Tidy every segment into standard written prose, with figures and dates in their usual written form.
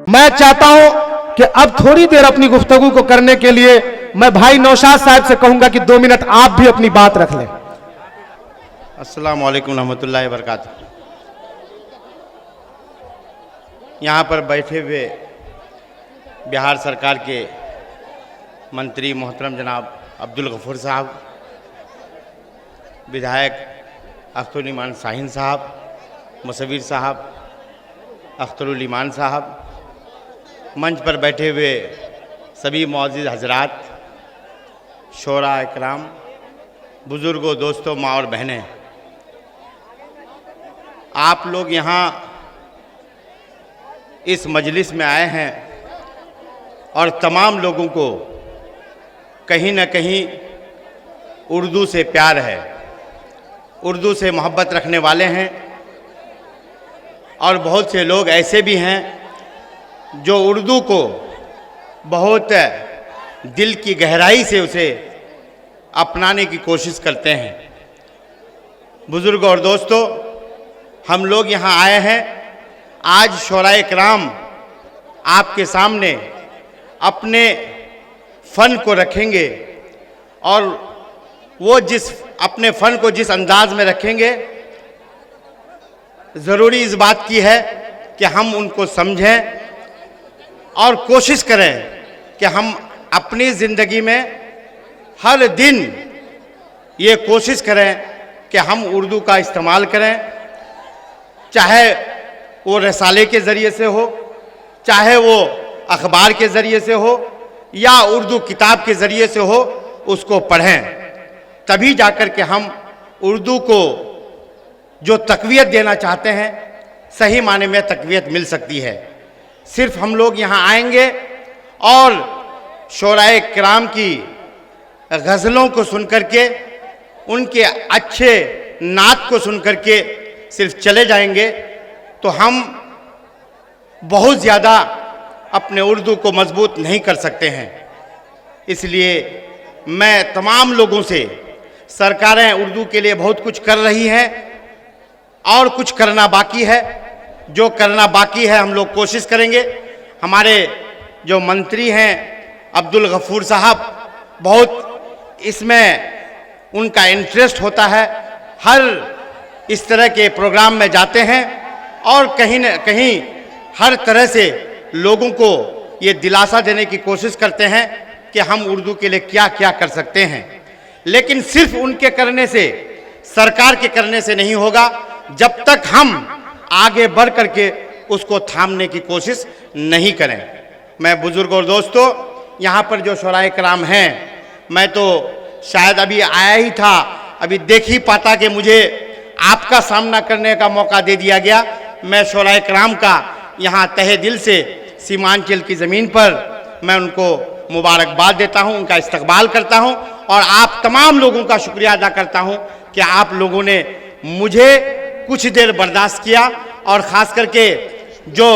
मैं चाहता हूं कि अब थोड़ी देर अपनी गुफ्तगू को करने के लिए मैं भाई नौशाद साहब से कहूंगा कि 2 मिनट आप भी अपनी बात रख लें। अस्सलाम वालेकुम रहमतुल्लाहि व बरकातुहू। यहाँ पर बैठे हुए बिहार सरकार के मंत्री मोहतरम जनाब अब्दुल गफूर साहब, विधायक अख्तरुल ईमान शाहीन साहब, मुसव्विर साहब, अख्तरुल ईमान साहब, मंच पर बैठे हुए सभी मुअज़्ज़िज़ हज़रात, शोरा इकराम, बुज़ुर्गों, दोस्तों, माँ और बहनें, आप लोग यहाँ इस मजलिस में आए हैं और तमाम लोगों को कहीं न कहीं उर्दू से प्यार है, उर्दू से मोहब्बत रखने वाले हैं। और बहुत से लोग ऐसे भी हैं जो उर्दू को बहुत दिल की गहराई से उसे अपनाने की कोशिश करते हैं। बुज़ुर्गों और दोस्तों, हम लोग यहाँ आए हैं, आज शोराए किराम आपके सामने अपने फ़न को रखेंगे और वो अपने फ़न को जिस अंदाज में रखेंगे, ज़रूरी इस बात की है कि हम उनको समझें और कोशिश करें कि हम अपनी ज़िंदगी में हर दिन ये कोशिश करें कि हम उर्दू का इस्तेमाल करें, चाहे वो रसाले के ज़रिए से हो, चाहे वो अखबार के ज़रिए से हो या उर्दू किताब के ज़रिए से हो, उसको पढ़ें। तभी जाकर के हम उर्दू को जो तक़वियत देना चाहते हैं, सही माने में तक़वियत मिल सकती है। सिर्फ हम लोग यहाँ आएंगे और शोराए किराम की गज़लों को सुन कर के, उनके अच्छे नात को सुन कर के सिर्फ चले जाएंगे तो हम बहुत ज़्यादा अपने उर्दू को मजबूत नहीं कर सकते हैं। इसलिए मैं तमाम लोगों से, सरकारें उर्दू के लिए बहुत कुछ कर रही हैं और कुछ करना बाकी है, जो करना बाकी है हम लोग कोशिश करेंगे। हमारे जो मंत्री हैं अब्दुल गफूर साहब, बहुत इसमें उनका इंटरेस्ट होता है, हर इस तरह के प्रोग्राम में जाते हैं और कहीं न कहीं हर तरह से लोगों को ये दिलासा देने की कोशिश करते हैं कि हम उर्दू के लिए क्या क्या कर सकते हैं। लेकिन सिर्फ उनके करने से, सरकार के करने से नहीं होगा, जब तक हम आगे बढ़ करके उसको थामने की कोशिश नहीं करें। मैं बुज़ुर्गों और दोस्तों, यहाँ पर जो शोराए किराम हैं, मैं तो शायद अभी आया ही था, अभी देख ही पाता कि मुझे आपका सामना करने का मौका दे दिया गया। मैं शोराए किराम का यहाँ तहे दिल से सीमांचल की ज़मीन पर मैं उनको मुबारकबाद देता हूँ, उनका इस्तकबाल करता हूँ और आप तमाम लोगों का शुक्रिया अदा करता हूँ कि आप लोगों ने मुझे कुछ देर बर्दाश्त किया। और ख़ास करके जो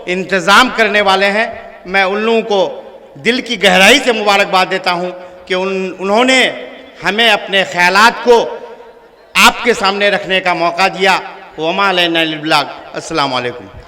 इंतज़ाम करने वाले हैं, मैं उन लोगों को दिल की गहराई से मुबारकबाद देता हूँ कि उन्होंने हमें अपने ख़यालात को आपके सामने रखने का मौका दिया। वमा अलैना इल्लल बलाग। अस्सलामु अलैकुम।